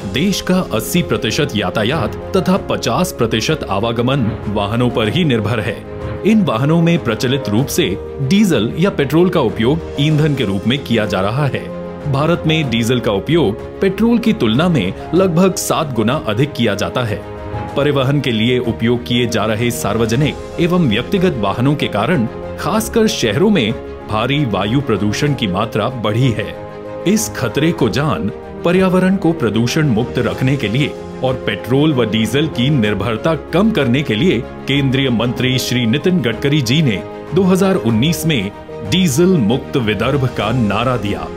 देश का 80% यातायात तथा 50% आवागमन वाहनों पर ही निर्भर है। इन वाहनों में प्रचलित रूप से डीजल या पेट्रोल का उपयोग ईंधन के रूप में किया जा रहा है। भारत में डीजल का उपयोग पेट्रोल की तुलना में लगभग 7 गुना अधिक किया जाता है। परिवहन के लिए उपयोग किए जा रहे सार्वजनिक एवं व्यक्तिगत वाहनों के कारण खासकर शहरों में भारी वायु प्रदूषण की मात्रा बढ़ी है। इस खतरे को जान पर्यावरण को प्रदूषण मुक्त रखने के लिए और पेट्रोल व डीजल की निर्भरता कम करने के लिए केंद्रीय मंत्री श्री नितिन गडकरी जी ने 2019 में डीजल मुक्त विदर्भ का नारा दिया।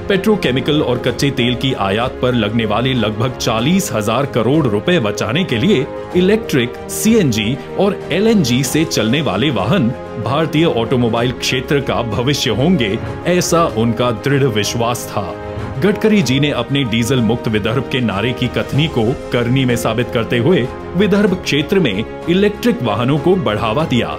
पेट्रोकेमिकल और कच्चे तेल की आयात पर लगने वाले लगभग 40,000 करोड़ रुपए बचाने के लिए इलेक्ट्रिक, सीएनजी और एलएनजी से चलने वाले वाहन भारतीय ऑटोमोबाइल क्षेत्र का भविष्य होंगे, ऐसा उनका दृढ़ विश्वास था। गडकरी जी ने अपने डीजल मुक्त विदर्भ के नारे की कथनी को करनी में साबित करते हुए विदर्भ क्षेत्र में इलेक्ट्रिक वाहनों को बढ़ावा दिया।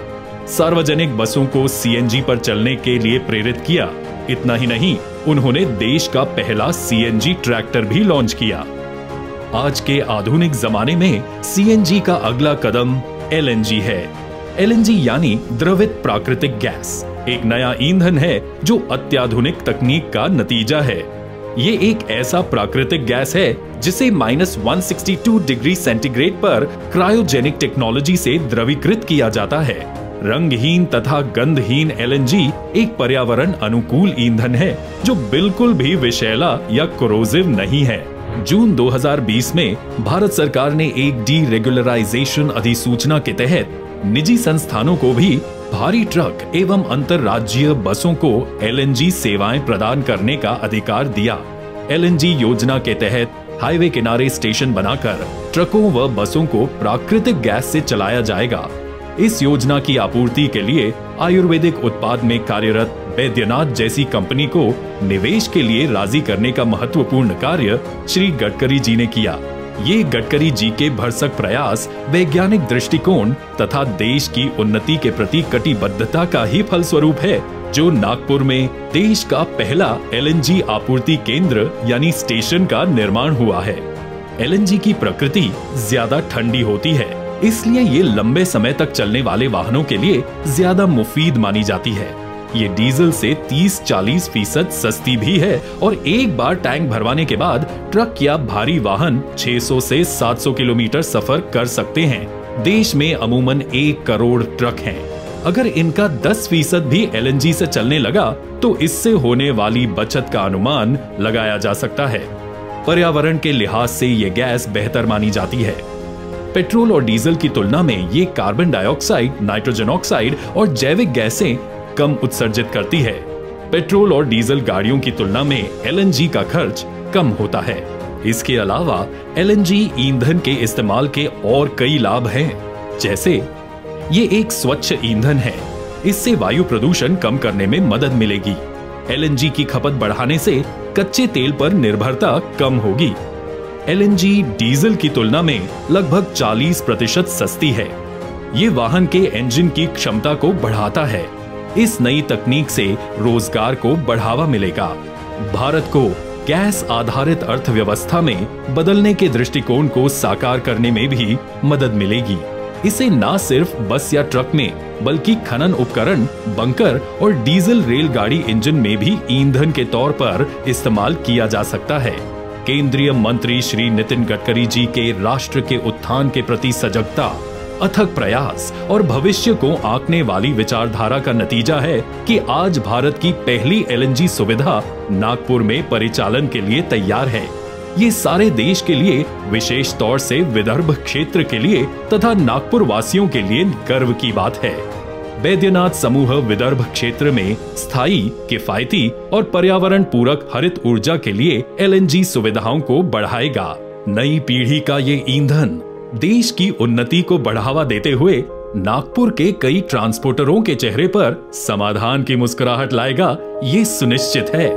सार्वजनिक बसों को सीएनजी पर चलने के लिए प्रेरित किया। इतना ही नहीं, उन्होंने देश का पहला सीएनजी ट्रैक्टर भी लॉन्च किया। आज के आधुनिक जमाने में सीएनजी का अगला कदम एलएनजी है। एलएनजी यानी द्रवित प्राकृतिक गैस एक नया ईंधन है जो अत्याधुनिक तकनीक का नतीजा है। ये एक ऐसा प्राकृतिक गैस है जिसे -162 डिग्री सेंटीग्रेड पर क्रायोजेनिक टेक्नोलॉजी से द्रवीकृत किया जाता है। रंगहीन तथा गंधहीन एलएनजी एक पर्यावरण अनुकूल ईंधन है जो बिल्कुल भी विषैला या कोरोसिव नहीं है। जून 2020 में भारत सरकार ने एक डीरेगुलराइजेशन अधिसूचना के तहत निजी संस्थानों को भी भारी ट्रक एवं अंतरराज्यीय बसों को एलएनजी सेवाएं प्रदान करने का अधिकार दिया। एलएनजी योजना के तहत हाईवे किनारे स्टेशन बनाकर ट्रकों व बसों को प्राकृतिक गैस से चलाया जाएगा। इस योजना की आपूर्ति के लिए आयुर्वेदिक उत्पाद में कार्यरत बैद्यनाथ जैसी कंपनी को निवेश के लिए राजी करने का महत्वपूर्ण कार्य श्री गडकरी जी ने किया। ये गडकरी जी के भरसक प्रयास, वैज्ञानिक दृष्टिकोण तथा देश की उन्नति के प्रति कटिबद्धता का ही फलस्वरूप है, जो नागपुर में देश का पहला एलएनजी आपूर्ति केंद्र यानी स्टेशन का निर्माण हुआ है। एलएनजी की प्रकृति ज्यादा ठंडी होती है, इसलिए ये लंबे समय तक चलने वाले वाहनों के लिए ज्यादा मुफीद मानी जाती है। ये डीजल से 30-40% सस्ती भी है और एक बार टैंक भरवाने के बाद ट्रक या भारी वाहन 600 से 700 किलोमीटर सफर कर सकते हैं। देश में अमूमन 1 करोड़ ट्रक हैं। अगर इनका 10% भी एलएनजी से चलने लगा तो इससे होने वाली बचत का अनुमान लगाया जा सकता है। पर्यावरण के लिहाज से ये गैस बेहतर मानी जाती है। पेट्रोल और डीजल की तुलना में ये कार्बन डाइऑक्साइड, नाइट्रोजन ऑक्साइड और जैविक गैसें कम उत्सर्जित करती है। पेट्रोल और डीजल गाड़ियों की तुलना में एलएनजी का खर्च कम होता है। इसके अलावा एलएनजी ईंधन के इस्तेमाल के और कई लाभ हैं, जैसे ये एक स्वच्छ ईंधन है, इससे वायु प्रदूषण कम करने में मदद मिलेगी। एलएनजी की खपत बढ़ाने से कच्चे तेल पर निर्भरता कम होगी। एलएनजी डीजल की तुलना में लगभग 40% सस्ती है। ये वाहन के इंजन की क्षमता को बढ़ाता है। इस नई तकनीक से रोजगार को बढ़ावा मिलेगा। भारत को गैस आधारित अर्थव्यवस्था में बदलने के दृष्टिकोण को साकार करने में भी मदद मिलेगी। इसे न सिर्फ बस या ट्रक में बल्कि खनन उपकरण, बंकर और डीजल रेलगाड़ी इंजन में भी ईंधन के तौर पर इस्तेमाल किया जा सकता है। केंद्रीय मंत्री श्री नितिन गडकरी जी के राष्ट्र के उत्थान के प्रति सजगता, अथक प्रयास और भविष्य को आंकने वाली विचारधारा का नतीजा है कि आज भारत की पहली एलएनजी सुविधा नागपुर में परिचालन के लिए तैयार है। ये सारे देश के लिए, विशेष तौर से विदर्भ क्षेत्र के लिए तथा नागपुर वासियों के लिए गर्व की बात है। बैद्यनाथ समूह विदर्भ क्षेत्र में स्थायी, किफायती और पर्यावरण पूरक हरित ऊर्जा के लिए एलएनजी सुविधाओं को बढ़ाएगा। नई पीढ़ी का ये ईंधन देश की उन्नति को बढ़ावा देते हुए नागपुर के कई ट्रांसपोर्टरों के चेहरे पर समाधान की मुस्कुराहट लाएगा, ये सुनिश्चित है।